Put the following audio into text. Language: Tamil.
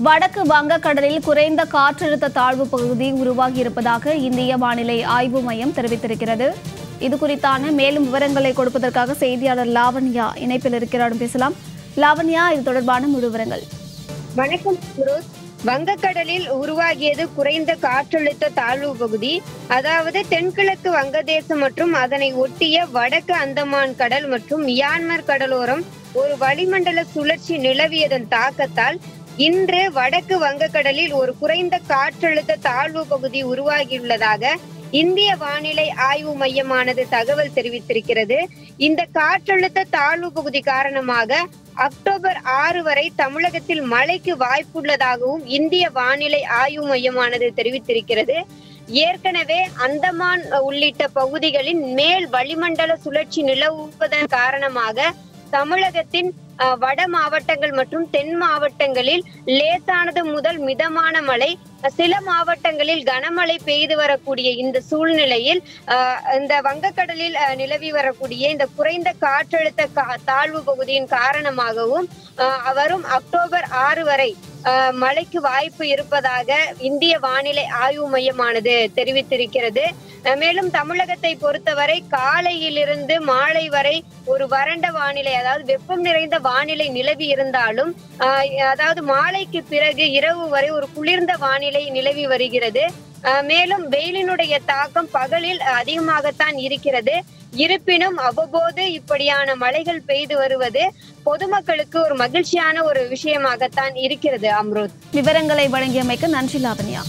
வடக்கு வங்கக்கடலில் குறைந்த காற்றழுத்த தாழ்வு பகுதி உருவாகியிருப்பதாக இந்திய வானிலை ஆய்வு மையம் தெரிவித்திருக்கிறது. இது குறித்தான மேலும் விவரங்களை கொடுப்பதற்காக செய்தியாளர் லாவண்யா இணைப்பில் இருக்கிறார். பேசலாம். லாவண்யா, இது தொடர்பான முழு விவரங்கள். வணக்கம். வங்கக்கடலில் உருவாகியது குறைந்த காற்றழுத்த தாழ்வு பகுதி. அதாவது தென்கிழக்கு வங்கதேசம் மற்றும் அதனை ஒட்டிய வடக்கு அந்தமான் கடல் மற்றும் மியான்மர் கடலோரம் ஒரு வளிமண்டல சுழற்சி நிலவியதன் தாக்கத்தால் இன்று வடக்கு வங்கக்கடலில் ஒரு குறைந்த காற்றழுத்த தாழ்வு பகுதி உருவாகியுள்ளதாக இந்திய வானிலை ஆய்வு மையமானது தகவல் தெரிவித்திருக்கிறது. இந்த காற்றழுத்த தாழ்வு பகுதி காரணமாக அக்டோபர் 6 வரை தமிழகத்தில் மழைக்கு வாய்ப்புள்ளதாகவும் இந்திய வானிலை ஆய்வு மையமானது தெரிவித்திருக்கிறது. ஏற்கனவே அந்தமான் உள்ளிட்ட பகுதிகளின் மேல் வளிமண்டல சுழற்சி நிலவுவதன் காரணமாக தமிழகத்தின் வட மாவட்டங்கள் மற்றும் தென் மாவட்டங்களில் லேசானது முதல் மிதமான மழை, சில மாவட்டங்களில் கனமழை பெய்து வரக்கூடிய இந்த சூழ்நிலையில் இந்த வங்கக்கடலில் நிலவி வரக்கூடிய இந்த குறைந்த காற்றழுத்த தாழ்வு பகுதியின் காரணமாகவும் வரும் அக்டோபர் 6 வரை மழைக்கு வாய்ப்பு இருப்பதாக இந்திய வானிலை ஆய்வு மையமானது தெரிவித்திருக்கிறது. மேலும் தமிழகத்தை பொறுத்தவரை காலையிலிருந்து மாலை வரை ஒரு வறண்ட வானிலை, அதாவது வெப்பம் நிறைந்த வானிலை நிலவி இருந்தாலும் அதாவது மாலைக்கு பிறகு இரவு வரை ஒரு குளிர்ந்த வானிலை நிலவி வருகிறது. மேலும் வெயிலினுடைய தாக்கம் பகலில் அதிகமாகத்தான் இருக்கிறது. இருப்பினும் அவ்வப்போது இப்படியான மழைகள் பெய்து வருவது பொதுமக்களுக்கு ஒரு மகிழ்ச்சியான ஒரு விஷயமாகத்தான் இருக்கிறது. அம்ருத், விவரங்களை வழங்கியமைக்கு நன்றி லாவண்யா.